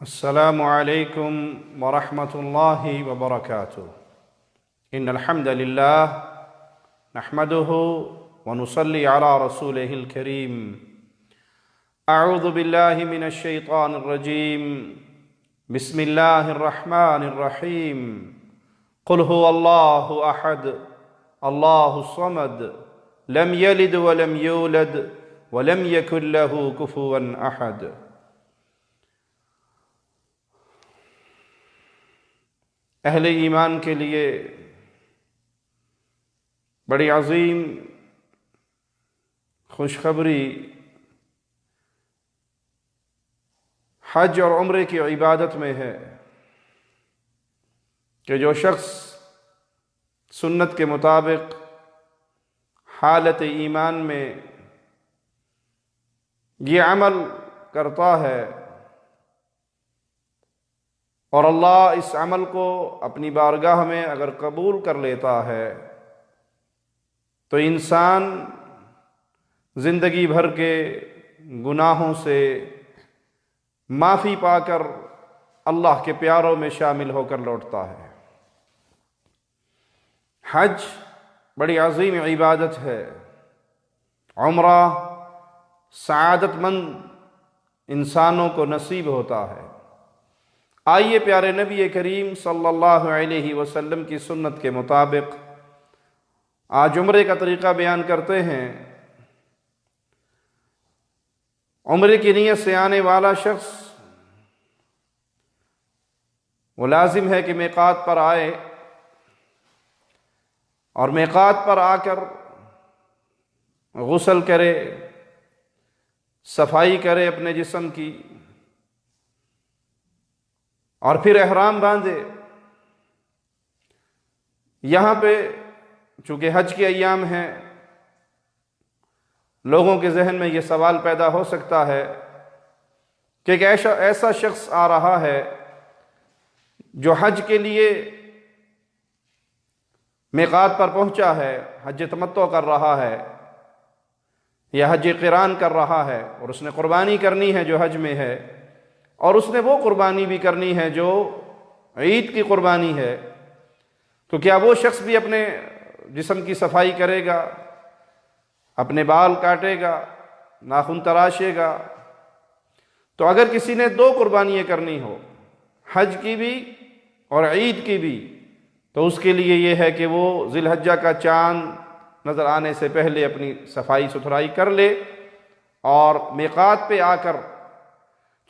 السلام عليكم ورحمة الله وبركاته. إن الحمد لله نحمده ونصلي على رسوله الكريم. أعوذ بالله من الشيطان الرجيم. بسم الله الرحمن الرحيم. قل هو الله أحد الله الصمد لم يلد ولم يولد ولم يكن له كفوا أحد. اہل ایمان کے لیے بڑی عظیم خوشخبری حج اور عمرے کی عبادت میں ہے کہ جو شخص سنت کے مطابق حالت ایمان میں یہ عمل کرتا ہے اور اللہ اس عمل کو اپنی بارگاہ میں اگر قبول کر لیتا ہے تو انسان زندگی بھر کے گناہوں سے معافی پا کر اللہ کے پیاروں میں شامل ہو کر لوٹتا ہے۔ حج بڑی عظیم عبادت ہے۔ عمرہ سعادت مند انسانوں کو نصیب ہوتا ہے۔ آئیے پیارے نبی کریم صلی اللہ علیہ وسلم کی سنت کے مطابق آج عمرے کا طریقہ بیان کرتے ہیں۔ عمرے کی نیت سے آنے والا شخص وہ لازم ہے کہ میقات پر آئے اور میقات پر آ کر غسل کرے، صفائی کرے اپنے جسم کی، اور پھر احرام باندھے۔ یہاں پہ چونکہ حج کے ایام ہیں، لوگوں کے ذہن میں یہ سوال پیدا ہو سکتا ہے کہ ایک ایسا شخص آ رہا ہے جو حج کے لیے میقات پر پہنچا ہے، حج تمتع کر رہا ہے یا حج قران کر رہا ہے، اور اس نے قربانی کرنی ہے جو حج میں ہے، اور اس نے وہ قربانی بھی کرنی ہے جو عید کی قربانی ہے، تو کیا وہ شخص بھی اپنے جسم کی صفائی کرے گا، اپنے بال کاٹے گا، ناخن تراشے گا؟ تو اگر کسی نے دو قربانیاں کرنی ہو، حج کی بھی اور عید کی بھی، تو اس کے لیے یہ ہے کہ وہ ذی الحجہ کا چاند نظر آنے سے پہلے اپنی صفائی ستھرائی کر لے، اور میقات پہ آ کر،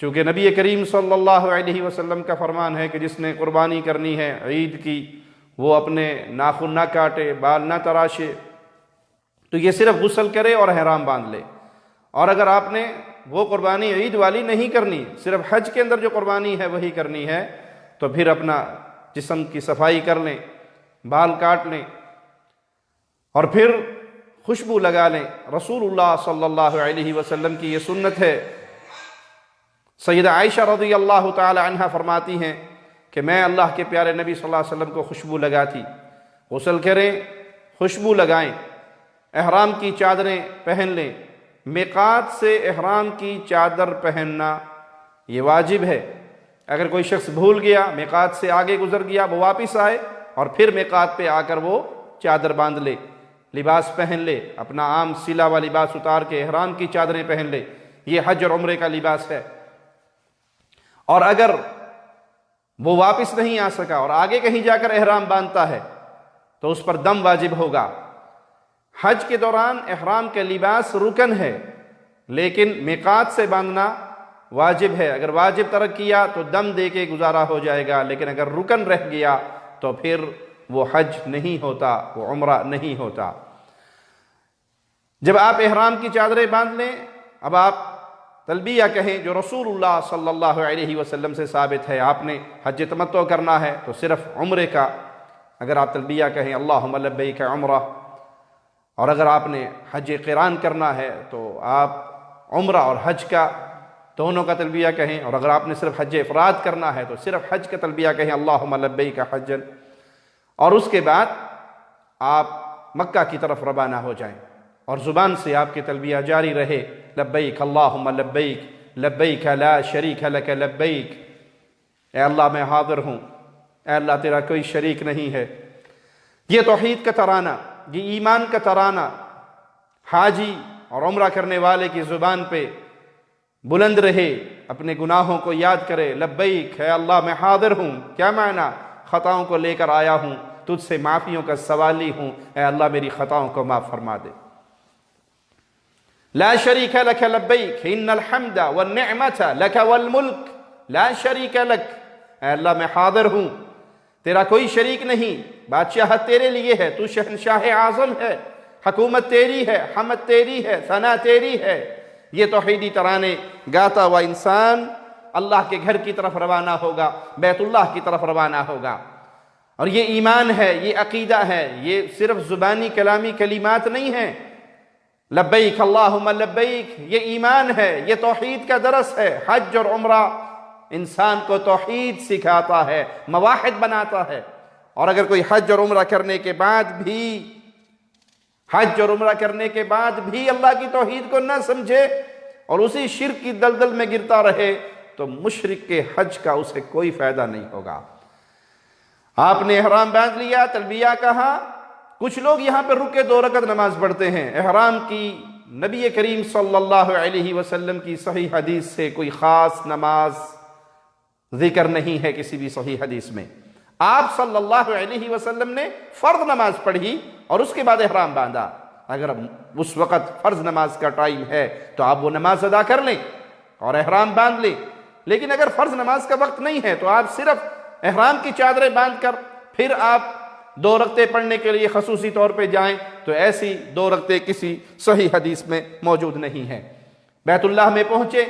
چونکہ نبی کریم صلی اللہ علیہ وسلم کا فرمان ہے کہ جس نے قربانی کرنی ہے عید کی، وہ اپنے ناخن نہ کاٹے، بال نہ تراشے، تو یہ صرف غسل کرے اور احرام باندھ لے۔ اور اگر آپ نے وہ قربانی عید والی نہیں کرنی، صرف حج کے اندر جو قربانی ہے وہی کرنی ہے، تو پھر اپنا جسم کی صفائی کر لیں، بال کاٹ لیں، اور پھر خوشبو لگا لیں۔ رسول اللہ صلی اللہ علیہ وسلم کی یہ سنت ہے۔ سیدہ عائشہ رضی اللہ تعالی عنہ فرماتی ہیں کہ میں اللہ کے پیارے نبی صلی اللہ علیہ وسلم کو خوشبو لگاتی۔ غسل کریں، خوشبو لگائیں، احرام کی چادریں پہن لیں۔ میقات سے احرام کی چادر پہننا یہ واجب ہے۔ اگر کوئی شخص بھول گیا، میقات سے آگے گزر گیا، وہ واپس آئے اور پھر میقات پہ آ کر وہ چادر باندھ لے، لباس پہن لے، اپنا عام سلا ہوا لباس اتار کے احرام کی چادریں پہن لے۔ یہ حج اور عمرے کا لباس ہے۔ اور اگر وہ واپس نہیں آ سکا اور آگے کہیں جا کر احرام باندھتا ہے تو اس پر دم واجب ہوگا۔ حج کے دوران احرام کا لباس رکن ہے، لیکن میقات سے باندھنا واجب ہے۔ اگر واجب ترک کیا تو دم دے کے گزارا ہو جائے گا، لیکن اگر رکن رہ گیا تو پھر وہ حج نہیں ہوتا، وہ عمرہ نہیں ہوتا۔ جب آپ احرام کی چادریں باندھ لیں، اب آپ تلبیہ کہیں جو رسول اللہ صلی اللہ علیہ وسلم سے ثابت ہے۔ آپ نے حج تمتع کرنا ہے تو صرف عمرے کا اگر آپ تلبیہ کہیں اللہم لبیک عمرہ، اور اگر آپ نے حج قران کرنا ہے تو آپ عمرہ اور حج کا دونوں کا تلبیہ کہیں، اور اگر آپ نے صرف حج افراد کرنا ہے تو صرف حج کا تلبیہ کہیں اللہم لبیک حجا، اور اس کے بعد آپ مکہ کی طرف روانہ ہو جائیں اور زبان سے آپ کی تلبیہ جاری رہے، لبیک اللہم لبیک لبیک لا شریک لک لبیک اے اللہ میں حاضر ہوں، اے اللہ تیرا کوئی شریک نہیں ہے۔ یہ توحید کا ترانہ، یہ ایمان کا ترانہ حاجی اور عمرہ کرنے والے کی زبان پہ بلند رہے، اپنے گناہوں کو یاد کرے، لبیک اے اللہ میں حاضر ہوں، کیا معنی؟ خطاؤں کو لے کر آیا ہوں، تجھ سے معافیوں کا سوالی ہوں، اے اللہ میری خطاؤں کو معاف فرما دے۔ لا شریک لک لبیک ان الحمد والنعمت لک والملک لا شریک لک، اے اللہ میں حاضر ہوں، تیرا کوئی شریک نہیں، بادشاہت تیرے لیے ہے، تو شہنشاہ اعظم ہے، حکومت تیری ہے، حمد تیری ہے، ثنا تیری ہے۔ یہ توحیدی ترانے گاتا ہوا انسان اللہ کے گھر کی طرف روانہ ہوگا، بیت اللہ کی طرف روانہ ہوگا۔ اور یہ ایمان ہے، یہ عقیدہ ہے، یہ صرف زبانی کلامی کلمات نہیں ہیں۔ لبیک اللہم لبیک، یہ ایمان ہے، یہ توحید کا درس ہے۔ حج اور عمرہ انسان کو توحید سکھاتا ہے، موحد بناتا ہے۔ اور اگر کوئی حج اور عمرہ کرنے کے بعد بھی اللہ کی توحید کو نہ سمجھے اور اسی شرک کی دلدل میں گرتا رہے تو مشرک کے حج کا اسے کوئی فائدہ نہیں ہوگا۔ آپ نے احرام باندھ لیا، تلبیہ کہا، کچھ لوگ یہاں پہ رک کے 2 رکعت نماز پڑھتے ہیں۔ احرام کی نبی کریم صلی اللہ علیہ وسلم کی صحیح حدیث سے کوئی خاص نماز ذکر نہیں ہے کسی بھی صحیح حدیث میں۔ آپ صلی اللہ علیہ وسلم نے فرض نماز پڑھی اور اس کے بعد احرام باندھا۔ اگر اس وقت فرض نماز کا ٹائم ہے تو آپ وہ نماز ادا کر لیں اور احرام باندھ لیں، لیکن اگر فرض نماز کا وقت نہیں ہے تو آپ صرف احرام کی چادریں باندھ کر پھر آپ 2 رکعتیں پڑھنے کے لیے خصوصی طور پہ جائیں تو ایسی 2 رکعتیں کسی صحیح حدیث میں موجود نہیں ہیں۔ بیت اللہ میں پہنچے،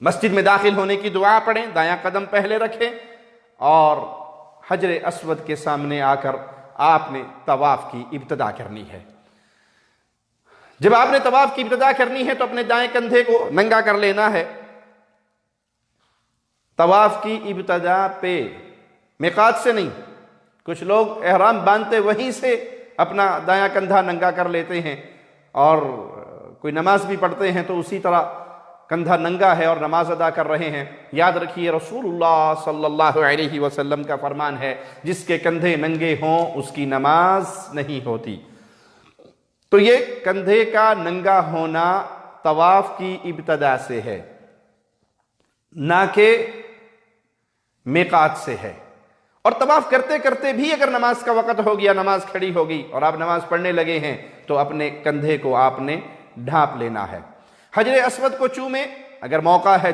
مسجد میں داخل ہونے کی دعا پڑھیں، دایاں قدم پہلے رکھیں اور حجر اسود کے سامنے آ کر آپ نے طواف کی ابتدا کرنی ہے۔ جب آپ نے طواف کی ابتدا کرنی ہے تو اپنے دائیں کندھے کو ننگا کر لینا ہے۔ طواف کی ابتدا پہ، میقات سے نہیں۔ کچھ لوگ احرام باندھتے وہیں سے اپنا دایاں کندھا ننگا کر لیتے ہیں اور کوئی نماز بھی پڑھتے ہیں تو اسی طرح کندھا ننگا ہے اور نماز ادا کر رہے ہیں۔ یاد رکھیے رسول اللہ صلی اللہ علیہ وسلم کا فرمان ہے، جس کے کندھے ننگے ہوں اس کی نماز نہیں ہوتی۔ تو یہ کندھے کا ننگا ہونا طواف کی ابتدا سے ہے، نہ کہ میقات سے ہے۔ اور طواف کرتے کرتے بھی اگر نماز کا وقت ہو گیا، نماز کھڑی ہوگی اور آپ نماز پڑھنے لگے ہیں تو اپنے کندھے کو آپ نے ڈھانپ لینا ہے۔ حجر اسود کو چومیں اگر موقع ہے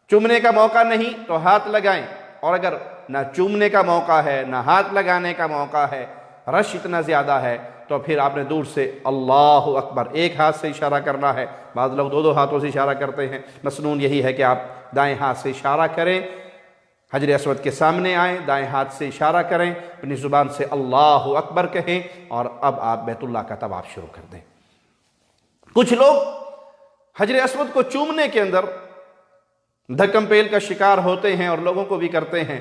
چومنے کا موقع نہیں تو ہاتھ لگائیں، اور اگر نہ چومنے کا موقع ہے نہ ہاتھ لگانے کا موقع ہے، رش اتنا زیادہ ہے تو پھر آپ نے دور سے اللہ اکبر، ایک ہاتھ سے اشارہ کرنا ہے۔ بعض لوگ 2 ہاتھوں سے اشارہ کرتے ہیں، مسنون یہی ہے کہ آپ دائیں ہاتھ سے اشارہ کریں، حجر اسود کے سامنے آئیں، دائیں ہاتھ سے اشارہ کریں، اپنی زبان سے اللہ اکبر کہیں اور اب آپ بیت اللہ کا طواف شروع کر دیں۔ کچھ لوگ حجر اسود کو چومنے کے اندر دھکم پیل کا شکار ہوتے ہیں اور لوگوں کو بھی کرتے ہیں،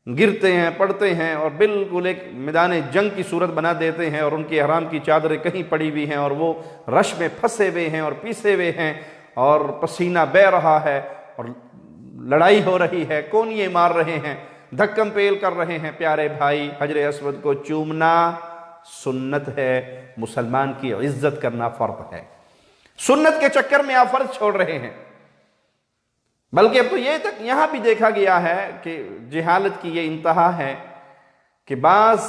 گرتے ہیں، پڑتے ہیں اور بالکل ایک میدان جنگ کی صورت بنا دیتے ہیں اور ان کی احرام کی چادریں کہیں پڑی ہوئی ہیں اور وہ رش میں پھنسے ہوئے ہیں اور پیسے ہوئے ہیں اور پسینہ بہہ رہا ہے اور لڑائی ہو رہی ہے، کونیے مار رہے ہیں، دھکم پیل کر رہے ہیں۔ پیارے بھائی، حجر اسود کو چومنا سنت ہے، مسلمان کی عزت کرنا فرض ہے۔ سنت کے چکر میں آپ فرض چھوڑ رہے ہیں، بلکہ اب تو یہ تک یہاں بھی دیکھا گیا ہے کہ جہالت کی یہ انتہا ہے کہ بعض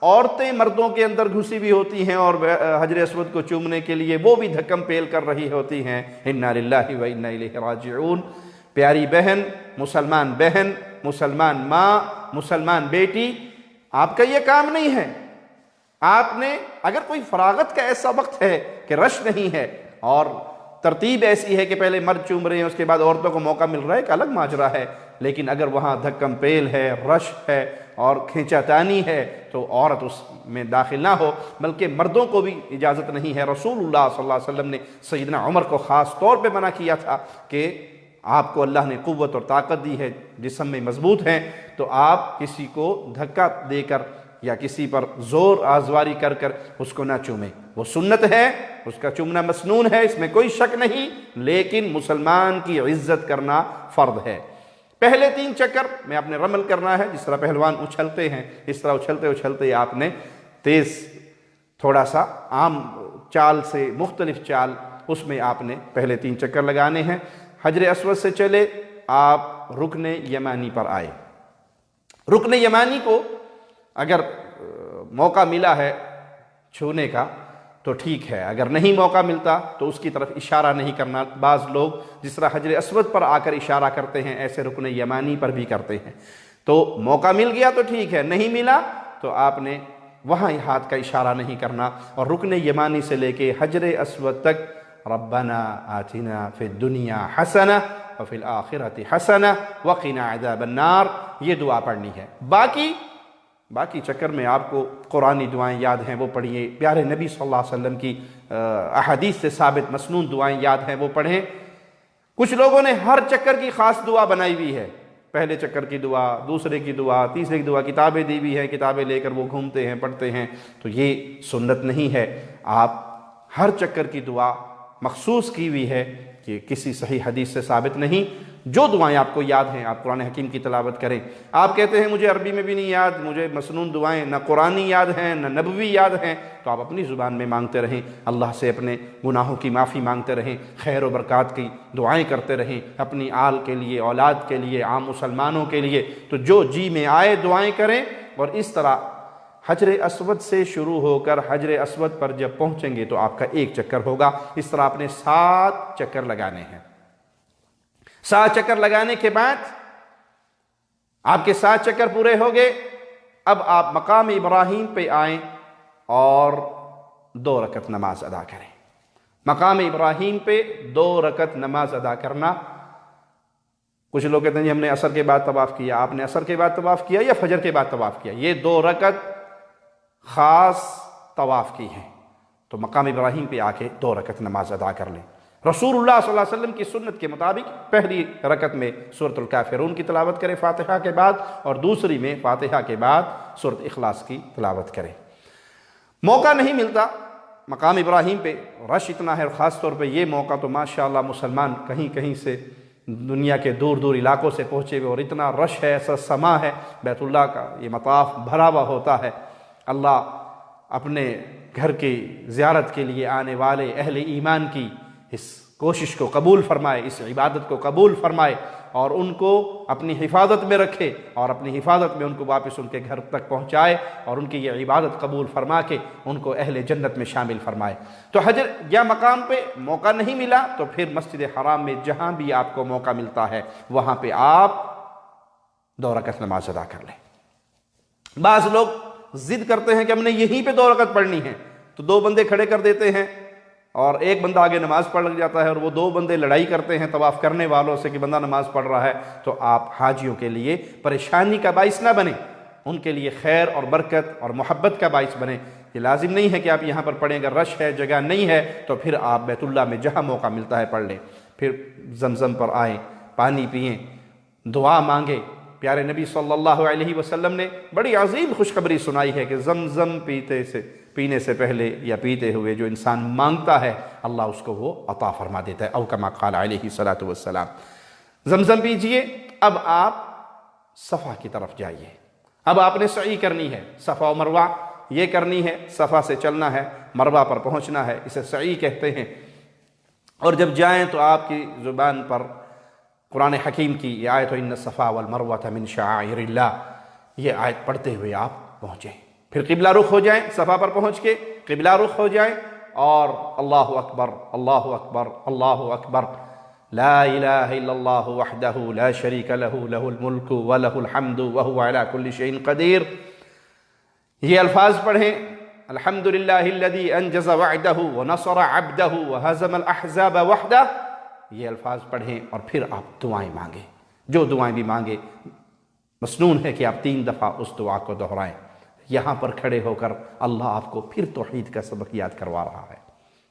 عورتیں مردوں کے اندر گھسی بھی ہوتی ہیں اور حجر اسود کو چومنے کے لیے وہ بھی دھکم پیل کر رہی ہوتی ہیں۔ انا للہ و انا الیہ راجعون۔ پیاری بہن، مسلمان ماں، مسلمان بیٹی، آپ کا یہ کام نہیں ہے۔ آپ نے اگر کوئی فراغت کا ایسا وقت ہے کہ رش نہیں ہے اور ترتیب ایسی ہے کہ پہلے مرد چوم رہے ہیں اس کے بعد عورتوں کو موقع مل رہا ہے، ایک الگ ماجرا ہے، لیکن اگر وہاں دھکم پیل ہے، رش ہے اور کھینچا تانی ہے تو عورت اس میں داخل نہ ہو، بلکہ مردوں کو بھی اجازت نہیں ہے۔ رسول اللہ صلی اللہ علیہ وسلم نے سیدنا عمر کو خاص طور پہ منع کیا تھا کہ آپ کو اللہ نے قوت اور طاقت دی ہے، جسم میں مضبوط ہیں، تو آپ کسی کو دھکا دے کر یا کسی پر زور آزواری کر کر اس کو نہ چومیں۔ وہ سنت ہے، اس کا چومنا مسنون ہے، اس میں کوئی شک نہیں، لیکن مسلمان کی عزت کرنا فرض ہے۔ پہلے 3 چکر میں آپ نے رمل کرنا ہے، جس طرح پہلوان اچھلتے ہیں اس طرح اچھلتے اچھلتے آپ نے تیز تھوڑا سا عام چال سے مختلف چال، اس میں آپ نے پہلے 3 چکر لگانے ہیں۔ حجر اسود سے چلے آپ رکن یمانی پر آئے۔ رکن یمانی کو اگر موقع ملا ہے چھونے کا تو ٹھیک ہے، اگر نہیں موقع ملتا تو اس کی طرف اشارہ نہیں کرنا۔ بعض لوگ جس طرح حجر اسود پر آ کر اشارہ کرتے ہیں ایسے رکن یمانی پر بھی کرتے ہیں۔ تو موقع مل گیا تو ٹھیک ہے، نہیں ملا تو آپ نے وہاں ہاتھ کا اشارہ نہیں کرنا، اور رکن یمانی سے لے کے حجر اسود تک ربنا آتنا فی الدنیا حسنہ وفی الآخرۃ حسنہ وقنا عذاب النار، یہ دعا پڑھنی ہے۔ باقی چکر میں آپ کو قرآنی دعائیں یاد ہیں وہ پڑھیے، پیارے نبی صلی اللہ علیہ وسلم کی احادیث سے ثابت مسنون دعائیں یاد ہیں وہ پڑھیں۔ کچھ لوگوں نے ہر چکر کی خاص دعا بنائی ہوئی ہے، پہلے چکر کی دعا، دوسرے کی دعا، تیسرے کی دعا، کتابیں دی ہوئی ہیں، کتابیں لے کر وہ گھومتے ہیں پڑھتے ہیں، تو یہ سنت نہیں ہے۔ آپ ہر چکر کی دعا مخصوص کی ہوئی ہے کہ کسی صحیح حدیث سے ثابت نہیں۔ جو دعائیں آپ کو یاد ہیں آپ قرآن حکیم کی تلاوت کریں۔ آپ کہتے ہیں مجھے عربی میں بھی نہیں یاد، مجھے مسنون دعائیں نہ قرآنی یاد ہیں نہ نبوی یاد ہیں، تو آپ اپنی زبان میں مانگتے رہیں، اللہ سے اپنے گناہوں کی معافی مانگتے رہیں، خیر و برکات کی دعائیں کرتے رہیں، اپنی آل کے لیے، اولاد کے لیے، عام مسلمانوں کے لیے۔ تو جو جی میں آئے دعائیں کریں، اور اس طرح حجر اسود سے شروع ہو کر حجر اسود پر جب پہنچیں گے تو آپ کا 1 چکر ہوگا۔ اس طرح آپ نے 7 چکر لگانے ہیں۔ 7 چکر لگانے کے بعد آپ کے 7 چکر پورے ہو گئے، اب آپ مقام ابراہیم پہ آئیں اور 2 رکعت نماز ادا کریں۔ مقام ابراہیم پہ 2 رکعت نماز ادا کرنا۔ کچھ لوگ کہتے ہیں جی ہم نے عصر کے بعد طواف کیا، آپ نے عصر کے بعد طواف کیا یا فجر کے بعد طواف کیا؟ یہ 2 رکعت خاص طواف کی ہیں، تو مقام ابراہیم پہ آ کے 2 رکعت نماز ادا کر لیں۔ رسول اللہ صلی اللہ علیہ وسلم کی سنت کے مطابق پہلی رکعت میں سورۃ الکافرون کی تلاوت کریں فاتحہ کے بعد، اور دوسری میں فاتحہ کے بعد سورۃ اخلاص کی تلاوت کریں۔ موقع نہیں ملتا مقام ابراہیم پہ، رش اتنا ہے، اور خاص طور پہ یہ موقع تو ماشاءاللہ مسلمان کہیں کہیں سے دنیا کے دور دور علاقوں سے پہنچے ہوئے، اور اتنا رش ہے، ایسا سما ہے بیت اللہ کا، یہ مطاف بھرا ہوا ہوتا ہے۔ اللہ اپنے گھر کی زیارت کے لیے آنے والے اہل ایمان کی اس کوشش کو قبول فرمائے، اس عبادت کو قبول فرمائے، اور ان کو اپنی حفاظت میں رکھے، اور اپنی حفاظت میں ان کو واپس ان کے گھر تک پہنچائے، اور ان کی یہ عبادت قبول فرما کے ان کو اہل جنت میں شامل فرمائے۔ تو حجر یا مقام پہ موقع نہیں ملا تو پھر مسجد حرام میں جہاں بھی آپ کو موقع ملتا ہے وہاں پہ آپ 2 رکعت نماز ادا کر لیں۔ بعض لوگ ضد کرتے ہیں کہ ہم نے یہیں پہ 2 رکعت پڑھنی ہے، تو 2 بندے کھڑے کر دیتے ہیں اور ایک بندہ آگے نماز پڑھ لگ جاتا ہے، اور وہ 2 بندے لڑائی کرتے ہیں طواف کرنے والوں سے کہ بندہ نماز پڑھ رہا ہے۔ تو آپ حاجیوں کے لیے پریشانی کا باعث نہ بنیں، ان کے لیے خیر اور برکت اور محبت کا باعث بنیں۔ یہ لازم نہیں ہے کہ آپ یہاں پر پڑھیں، اگر رش ہے، جگہ نہیں ہے تو پھر آپ بیت اللہ میں جہاں موقع ملتا ہے پڑھ لیں۔ پھر زمزم پر آئیں، پانی پئیں، دعا مانگیں۔ پیارے نبی صلی اللہ علیہ وسلم نے بڑی عظیم خوشخبری سنائی ہے کہ زمزم پینے سے پہلے یا پیتے ہوئے جو انسان مانگتا ہے اللہ اس کو وہ عطا فرما دیتا ہے، او کما قال علیہ الصلوۃ والسلام۔ زمزم پیجئے۔ اب آپ صفا کی طرف جائیے، اب آپ نے سعی کرنی ہے، صفا و مروہ یہ کرنی ہے، صفا سے چلنا ہے، مروہ پر پہنچنا ہے، اسے سعی کہتے ہیں۔ اور جب جائیں تو آپ کی زبان پر قرآن حکیم کی یہ آیت ان الصفا والمروۃ من شعائر اللہ، یہ آیت پڑھتے ہوئے آپ پہنچیں۔ پھر قبلہ رخ ہو جائیں، صفا پر پہنچ کے قبلہ رخ ہو جائیں اور اللہ اکبر اللہ اکبر اللہ اکبر، لا الہ الا اللہ وحدہ لا شریک لہ لہ الملک ولہ الحمد وہو علی کل شیء قدیر، یہ الفاظ پڑھیں۔ الحمدللہ الذی انجز وعدہ ونصر عبدہ وہزم الاحزاب وحدہ، یہ الفاظ پڑھیں اور پھر آپ دعائیں مانگیں، جو دعائیں بھی مانگیں۔ مسنون ہے کہ آپ 3 دفعہ اس دعا کو دہرائیں۔ یہاں پر کھڑے ہو کر اللہ آپ کو پھر توحید کا سبق یاد کروا رہا ہے۔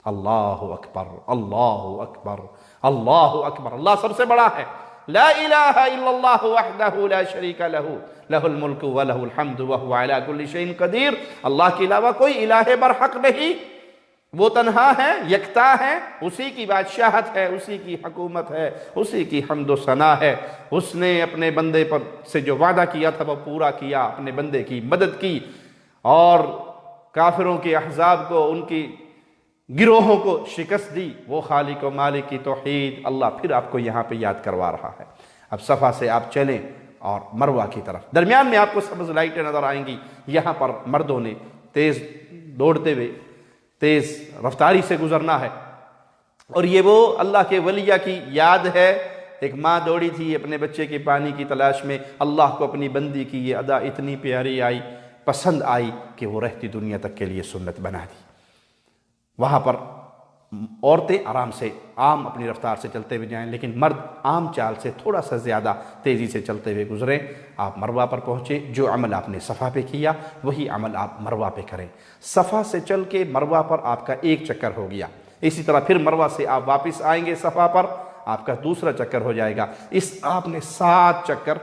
اللہ اکبر اللہ اکبر اللہ اکبر، اللہ سب سے بڑا ہے۔ لا الہ الا اللہ وحدہ لا شریک لہ لہ الملک ولہ الحمد وہو علی کل شیء قدیر، اللہ کے علاوہ کوئی الہ برحق نہیں، وہ تنہا ہے، یکتا ہے، اسی کی بادشاہت ہے، اسی کی حکومت ہے، اسی کی حمد و ثنا ہے۔ اس نے اپنے بندے پر سے جو وعدہ کیا تھا وہ پورا کیا، اپنے بندے کی مدد کی، اور کافروں کے احزاب کو، ان کی گروہوں کو شکست دی۔ وہ خالق و مالک کی توحید اللہ پھر آپ کو یہاں پہ یاد کروا رہا ہے۔ اب صفا سے آپ چلیں اور مروہ کی طرف، درمیان میں آپ کو سبز لائٹیں نظر آئیں گی، یہاں پر مردوں نے تیز دوڑتے ہوئے، تیز رفتاری سے گزرنا ہے۔ اور یہ وہ اللہ کے ولیہ کی یاد ہے، ایک ماں دوڑی تھی اپنے بچے کے پانی کی تلاش میں، اللہ کو اپنی بندی کی یہ ادا اتنی پیاری آئی، پسند آئی کہ وہ رہتی دنیا تک کے لیے سنت بنا دی۔ وہاں پر عورتیں آرام سے عام اپنی رفتار سے چلتے ہوئے جائیں، لیکن مرد عام چال سے تھوڑا سا زیادہ تیزی سے چلتے ہوئے گزریں۔ آپ مروہ پر پہنچے، جو عمل آپ نے صفا پہ کیا وہی عمل آپ مروہ پہ کریں۔ صفا سے چل کے مروہ پر آپ کا ایک چکر ہو گیا، اسی طرح پھر مروہ سے آپ واپس آئیں گے صفا پر، آپ کا دوسرا چکر ہو جائے گا۔ آپ نے 7 چکر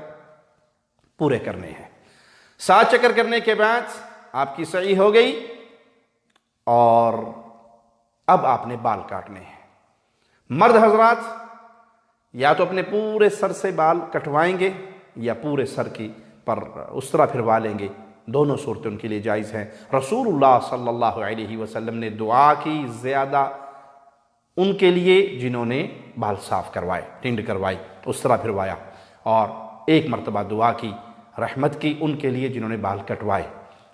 پورے کرنے ہیں۔ 7 چکر کرنے کے بعد آپ کی سعی ہو گئی، اور اب آپ نے بال کاٹنے ہیں۔ مرد حضرات یا تو اپنے پورے سر سے بال کٹوائیں گے یا پورے سر کی پر اس طرح پھروا لیں گے، دونوں صورتیں ان کے لیے جائز ہیں۔ رسول اللہ صلی اللہ علیہ وسلم نے دعا کی زیادہ ان کے لیے جنہوں نے بال صاف کروائے، ٹنڈ کروائی، اس طرح پھروایا، اور ایک مرتبہ دعا کی، رحمت کی ان کے لیے جنہوں نے بال کٹوائے۔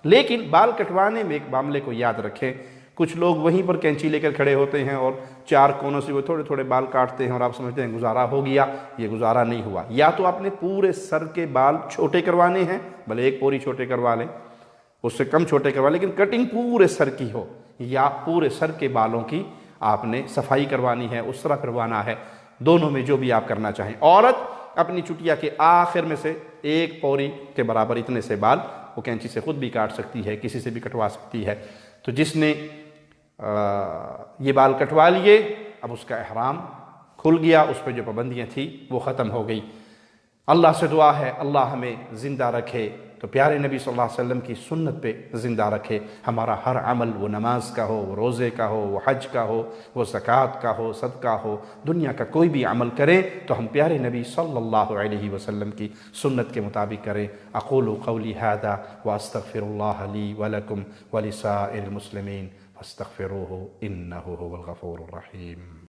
لیکن بال کٹوانے میں ایک معاملے کو یاد رکھیں، کچھ لوگ وہیں پر کینچی لے کر کھڑے ہوتے ہیں اور 4 کونوں سے وہ تھوڑے تھوڑے بال کاٹتے ہیں، اور آپ سمجھتے ہیں گزارا ہو گیا۔ یہ گزارا نہیں ہوا۔ یا تو آپ نے پورے سر کے بال چھوٹے کروانے ہیں، بھلے ایک پوری چھوٹے کروا لیں، اس سے کم چھوٹے کروا لیں، لیکن کٹنگ پورے سر کی ہو، یا پورے سر کے بالوں کی آپ نے صفائی کروانی ہے، اس طرح کروانا ہے۔ دونوں میں جو بھی آپ کرنا چاہیں۔ عورت اپنی چٹیا کے آخر میں سے ایک پوری کے برابر اتنے سے بال وہ کینچی سے خود بھی کاٹ سکتی ہے، کسی سے بھی کٹوا سکتی ہے۔ تو جس نے یہ بال کٹوا لیے، اب اس کا احرام کھل گیا، اس پہ جو پابندیاں تھیں وہ ختم ہو گئی۔ اللہ سے دعا ہے اللہ ہمیں زندہ رکھے، تو پیارے نبی صلی اللہ علیہ وسلم کی سنت پہ زندہ رکھے۔ ہمارا ہر عمل، وہ نماز کا ہو، وہ روزے کا ہو، وہ حج کا ہو، وہ زکوٰۃ کا ہو، صدقہ ہو، دنیا کا کوئی بھی عمل کریں تو ہم پیارے نبی صلی اللہ علیہ وسلم کی سنت کے مطابق کریں۔ اقول قولی ھذا واستغفر اللہ لی ولکم ولسائر المسلمین فاستغفروہ انہ ھو الغفور الرحیم۔